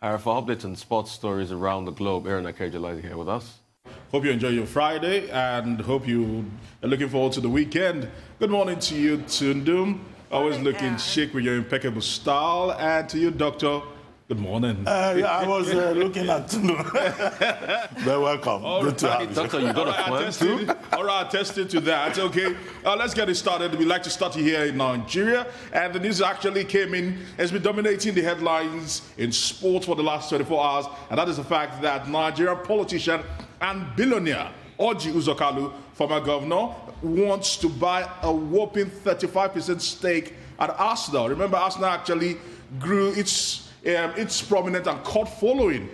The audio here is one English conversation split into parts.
For updates and sports stories around the globe, Aaron Akerjala is here with us. Hope you enjoy your Friday and hope you are looking forward to the weekend. Good morning to you, Tundum. Always looking chic with your impeccable style. And to you, Doctor. Good morning. I was looking at Tundum. Very welcome. Good to have you. Doctor, you got a plan too? All right, attested to that. Okay, let's get it started. We'd like to start here in Nigeria. And the news actually came in, has been dominating the headlines in sports for the last 24 hours. And that is the fact that Nigerian politician and billionaire Orji Uzor Kalu, former governor, wants to buy a whopping 35% stake at Arsenal. Remember, Arsenal actually grew its prominent and cult following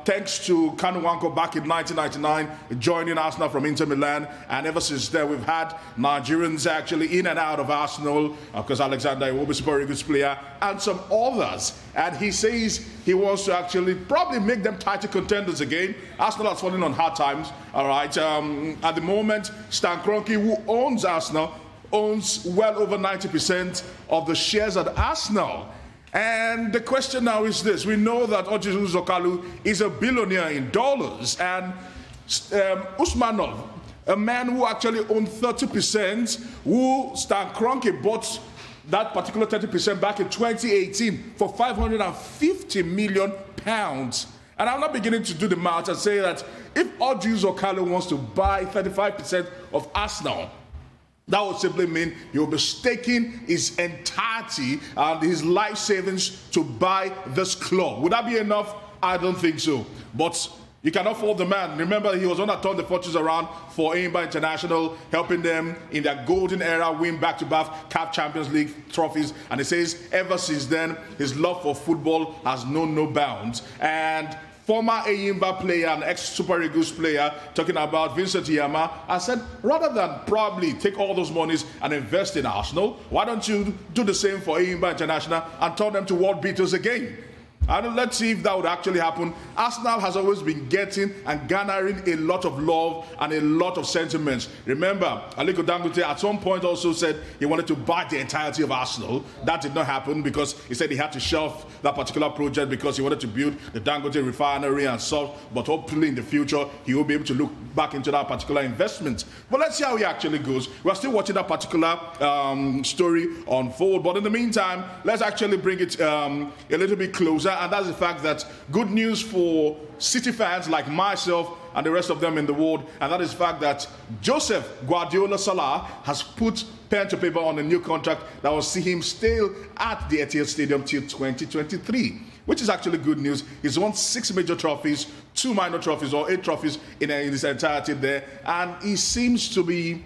thanks to Kanu Nwankwo back in 1999 joining Arsenal from Inter Milan, and ever since then we've had Nigerians actually in and out of Arsenal, of course Alexander Iwobi, super good player, and some others, and he says he wants to actually probably make them title contenders again. Arsenal has fallen on hard times, all right. At the moment, Stan Kroenke, who owns Arsenal, owns well over 90% of the shares at Arsenal. And the question now is this. We know that Orji Uzor Kalu is a billionaire in dollars, and Usmanov, a man who actually owned 30%, who Stan Kroenke bought that particular 30% back in 2018 for £550 million. And I'm not beginning to do the math and say that if Orji Uzor Kalu wants to buy 35% of Arsenal, that would simply mean he'll be staking his entirety and his life savings to buy this club. Would that be enough? I don't think so. But you cannot fault the man. Remember, he was one that turned the fortunes around for Enyimba International, helping them in their golden era win back-to-back CAF Champions League trophies. And he says ever since then, his love for football has known no bounds. And former Enyimba player and ex-Super Eagles player, talking about Vincent Iyama, I said, rather than probably take all those monies and invest in Arsenal, why don't you do the same for Enyimba International and turn them to world beaters again? And let's see if that would actually happen. Arsenal has always been getting and garnering a lot of love and a lot of sentiments. Remember, Aliko Dangote at some point also said he wanted to buy the entirety of Arsenal. That did not happen because he said he had to shelve that particular project because he wanted to build the Dangote refinery and so. But hopefully in the future, he will be able to look back into that particular investment. But let's see how it actually goes. We're still watching that particular story unfold. But in the meantime, let's actually bring it a little bit closer. And that's the fact that good news for City fans like myself and the rest of them in the world, and that is the fact that Joseph Guardiola Salah has put pen to paper on a new contract that will see him stay at the Etihad Stadium till 2023, which is actually good news. He's won 6 major trophies, 2 minor trophies, or 8 trophies in his entirety there, and he seems to be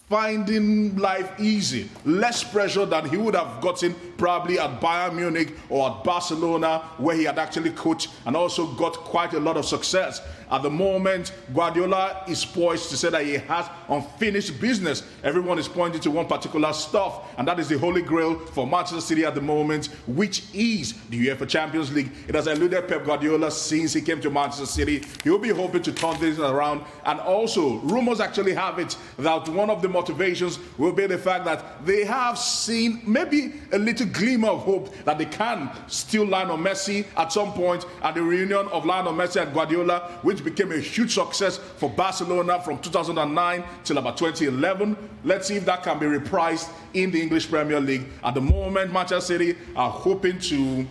finding life easy, less pressure than he would have gotten probably at Bayern Munich or at Barcelona, where he had actually coached and also got quite a lot of success. At the moment, Guardiola is poised to say that he has unfinished business. Everyone is pointing to one particular stuff, and that is the holy grail for Manchester City at the moment, which is the UEFA Champions League. It has eluded Pep Guardiola since he came to Manchester City. He will be hoping to turn things around, and also rumors actually have it that one of the motivations will be the fact that they have seen maybe a little glimmer of hope that they can still Lionel Messi at some point, at the reunion of Lionel Messi and Guardiola, which became a huge success for Barcelona from 2009 till about 2011. Let's see if that can be reprised in the English Premier League. At the moment, Manchester City are hoping to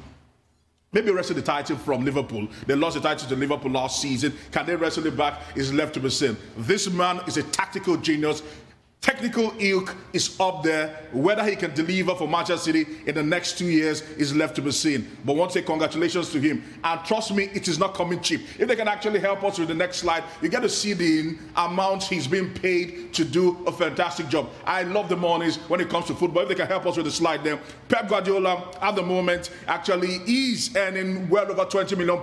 maybe wrestle the title from Liverpool. They lost the title to Liverpool last season. Can they wrestle it back? Is left to be seen. This man is a tactical genius. Technical ilk is up there. Whether he can deliver for Manchester City in the next 2 years is left to be seen. But I want to say congratulations to him. And trust me, it is not coming cheap. If they can actually help us with the next slide, you get to see the amount he's being paid to do a fantastic job. I love the monies when it comes to football. If they can help us with the slide there. Pep Guardiola, at the moment, actually is earning well over £20 million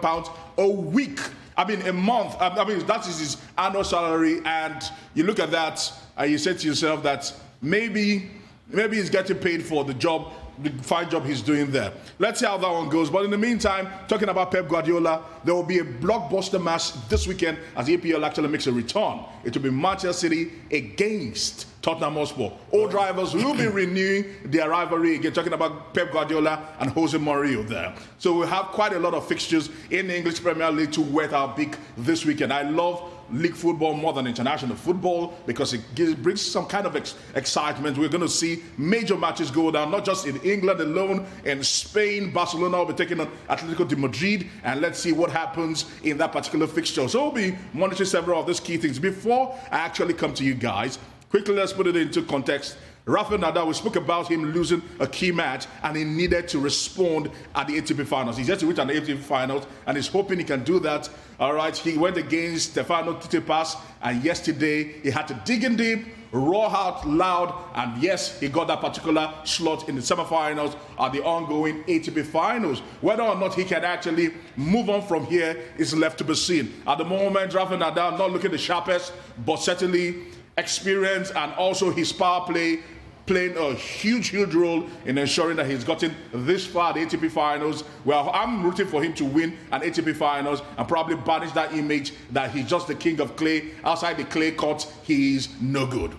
a week. I mean, a month. I mean, that is his annual salary. And you look at that, and you say to yourself that maybe he's getting paid for the job, the fine job he's doing there. Let's see how that one goes. But in the meantime, talking about Pep Guardiola, there will be a blockbuster match this weekend as EPL actually makes a return. It will be Manchester City against Tottenham Hotspur. Old rivals will be renewing their rivalry again, talking about Pep Guardiola and Jose Mourinho there. So we have quite a lot of fixtures in the English Premier League to wet our beak this weekend. I love league football more than international football because it brings some kind of excitement. We're going to see major matches go down, not just in England alone. In Spain, Barcelona will be taking on Atletico de Madrid, and let's see what happens in that particular fixture. So we'll be monitoring several of these key things. Before I actually come to you guys, quickly let's put it into context. Rafael Nadal, we spoke about him losing a key match and he needed to respond at the ATP finals. He's yet to reach an ATP finals and he's hoping he can do that. All right, he went against Stefano Tsitsipas and yesterday he had to dig in deep, roar out loud, and yes, he got that particular slot in the semifinals at the ongoing ATP finals. Whether or not he can actually move on from here is left to be seen. At the moment, Rafael Nadal not looking the sharpest, but certainly experience and also his power play playing a huge role in ensuring that he's gotten this far, the ATP finals. Well, I'm rooting for him to win an ATP finals and probably banish that image that he's just the king of clay. Outside the clay court, he's no good.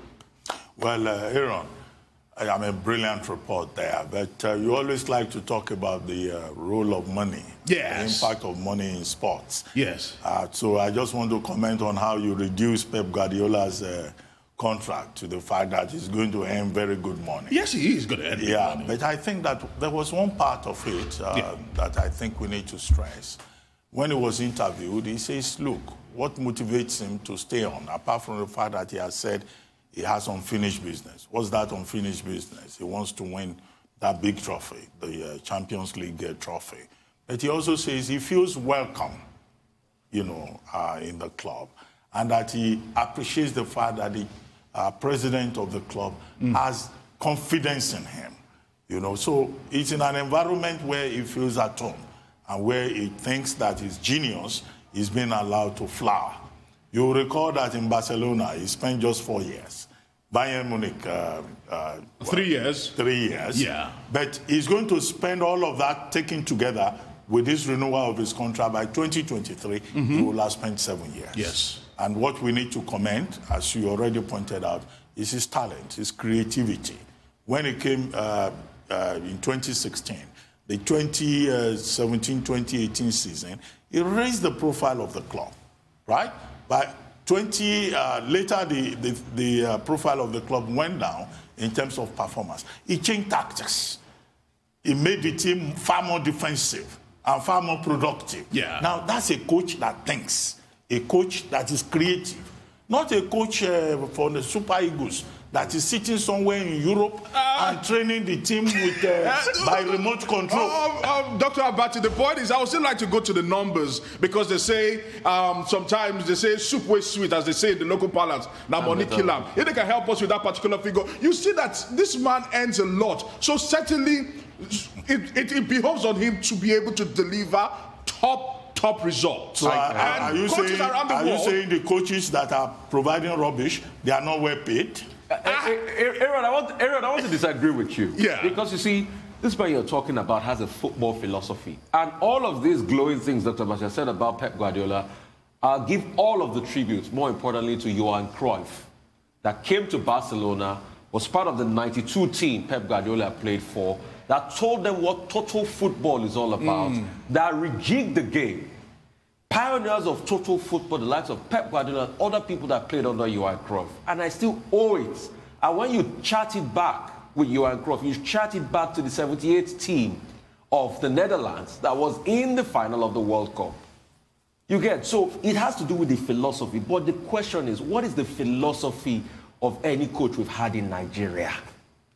Well, Aaron, I mean, brilliant report there, but you always like to talk about the role of money, yes, the impact of money in sports. Yes. So I just want to comment on how you reduce Pep Guardiola's contract to the fact that he's going to earn very good money. Yes, he is going to earn good money. But I think that there was one part of it that I think we need to stress. When he was interviewed, he says, look, what motivates him to stay on, apart from the fact that he has said he has unfinished business. What's that unfinished business? He wants to win that big trophy, the Champions League trophy. But he also says he feels welcome, you know, in the club, and that he appreciates the fact that the president of the club has confidence in him, you know. So it's in an environment where he feels at home and where he thinks that his genius is being allowed to flower. You'll recall that in Barcelona, he spent just 4 years. Bayern Munich, 3 years. 3 years. Yeah. But he's going to spend all of that taken together with this renewal of his contract. By 2023, he will have spent 7 years. Yes. And what we need to commend, as you already pointed out, is his talent, his creativity. When he came in 2016, the 2017-2018 season, he raised the profile of the club, right? By later, the profile of the club went down in terms of performance. He changed tactics. He made the team far more defensive and far more productive. Yeah. Now, that's a coach that thinks, a coach that is creative, not a coach for the Super Eagles that is sitting somewhere in Europe and training the team with by remote control. Dr. Abati, the point is I would still like to go to the numbers because they say sometimes they say soup way sweet, as they say in the local parlance. Now money kill him. If they can help us with that particular figure, you see that this man earns a lot. So certainly it behoves on him to be able to deliver top results. So are you saying the coaches that are providing rubbish, they are not well paid? Aaron, I want to disagree with you. Yeah. Because you see, this man you're talking about has a football philosophy. And all of these glowing things Dr. Basha said about Pep Guardiola, give all of the tributes, more importantly, to Johan Cruyff, that came to Barcelona, was part of the 92 team Pep Guardiola played for, that told them what total football is all about, that rejigged the game. Pioneers of total football, the likes of Pep Guardiola, and other people that played under Johan Cruyff. And I still owe it. And when you chat it back with Johan Cruyff, you chat it back to the 78th team of the Netherlands that was in the final of the World Cup. You get, so it has to do with the philosophy. But the question is, what is the philosophy of any coach we've had in Nigeria?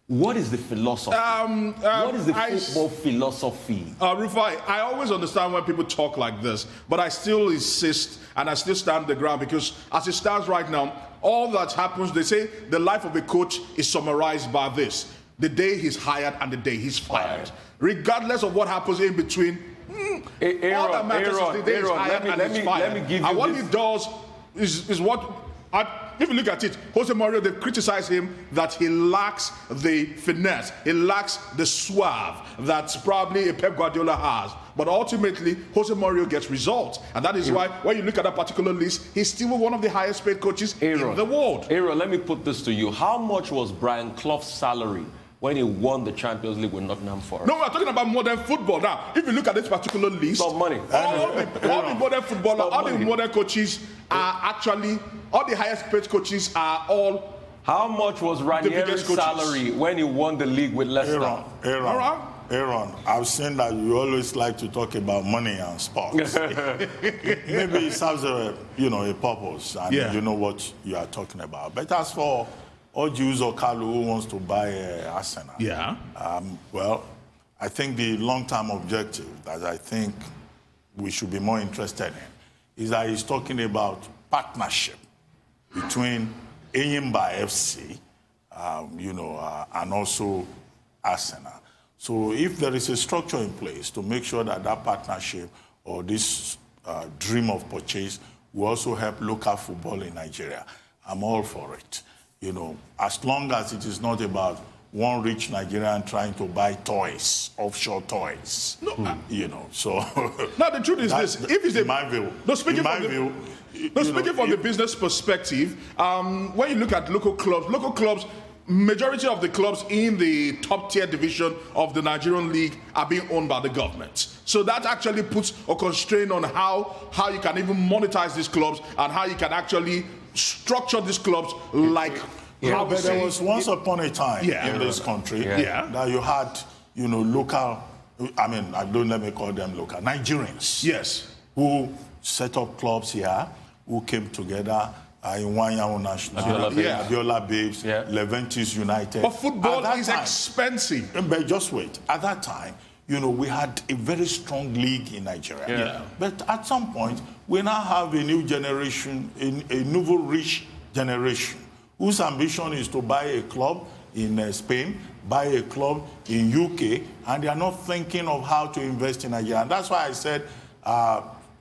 What is the philosophy? What is the football philosophy? Rufai, I always understand when people talk like this, but I still insist and I still stand the ground because as it stands right now, all that happens, they say the life of a coach is summarized by this: the day he's hired and the day he's fired. Regardless of what happens in between, all that matters is the day he's hired and he's fired. And what he does is what... if you look at it, Jose Mourinho, they criticize him that he lacks the finesse, he lacks the suave that probably a Pep Guardiola has. But ultimately, Jose Mourinho gets results. And that is why, when you look at that particular list, he's still one of the highest paid coaches in the world. Aaron, let me put this to you. How much was Brian Clough's salary when he won the Champions League with Nottingham Forest? No, we're talking about modern football. Now, if you look at this particular list, stop money. All the modern footballers, all the modern coaches are actually, all the highest paid coaches are all. How much was Ranieri's salary when he won the league with Leicester? Aaron, I've seen that you always like to talk about money and sports. Maybe it serves a purpose, and you know what you are talking about. But as for Orji Uzor Kalu, who wants to buy Arsenal, well, I think the long-term objective that I think we should be more interested in is that he's talking about partnership between Enyimba FC, and also Arsenal. So if there is a structure in place to make sure that that partnership or this dream of purchase will also help local football in Nigeria, I'm all for it. As long as it is not about one rich Nigerian trying to buy toys, offshore toys. No, so. Now the truth is this: if it's in my view, speaking from the business perspective, when you look at local clubs. Majority of the clubs in the top tier division of the Nigerian league are being owned by the government. So that actually puts a constraint on how you can even monetize these clubs and how you can actually structure these clubs like. But there was once upon a time in this country that you had, local. I mean, let me call them local Nigerians. Yes. Who set up clubs here, who came together. In Wanyawo National, Abiola Babes, Leventis United. But football is expensive. But just wait. At that time, we had a very strong league in Nigeria. But at some point, we now have a new generation, a nouveau rich generation, whose ambition is to buy a club in Spain, buy a club in UK, and they are not thinking of how to invest in Nigeria. And that's why I said,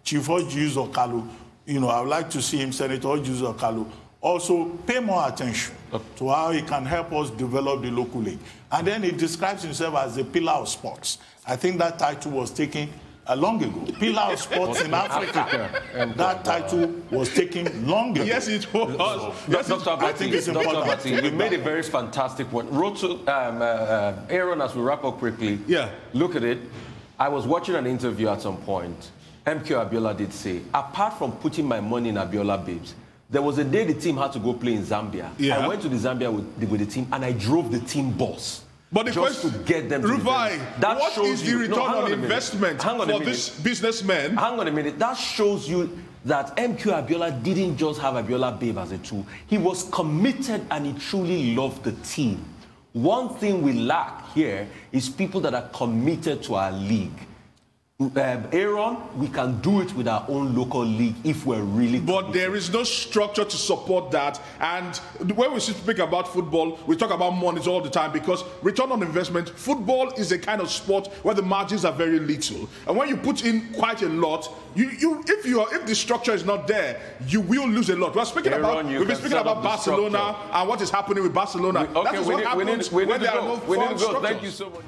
Chief Orji Uzor Kalu, I would like to see him, Senator Orji Uzor Kalu, also pay more attention to how he can help us develop the local league. And then he describes himself as a pillar of sports. I think that title was taken long ago. Pillar of sports in Africa. That title was taken long ago. Yes, it was. I think it's important. You made a very fantastic one. Aaron, as we wrap up quickly, look at it. I was watching an interview at some point. MK Abiola did say, apart from putting my money in Abiola Babes, there was a day the team had to go play in Zambia. I went to the Zambia with the team and I drove the team bus. But the just question, to get them to Rufai, what is the return on investment for this businessman? Hang on a minute. That shows you that MQ Abiola didn't just have Abiola Babe as a tool. He was committed and he truly loved the team. One thing we lack here is people that are committed to our league. Aaron, we can do it with our own local league if we're really But there is no structure to support that. And when we speak about football, we talk about money all the time because return on investment, football is a kind of sport where the margins are very little. And when you put in quite a lot, if the structure is not there, you will lose a lot. We've been speaking about Barcelona and what is happening with Barcelona. Okay, that is what happens when there are no we need to go. structures. Thank you so much.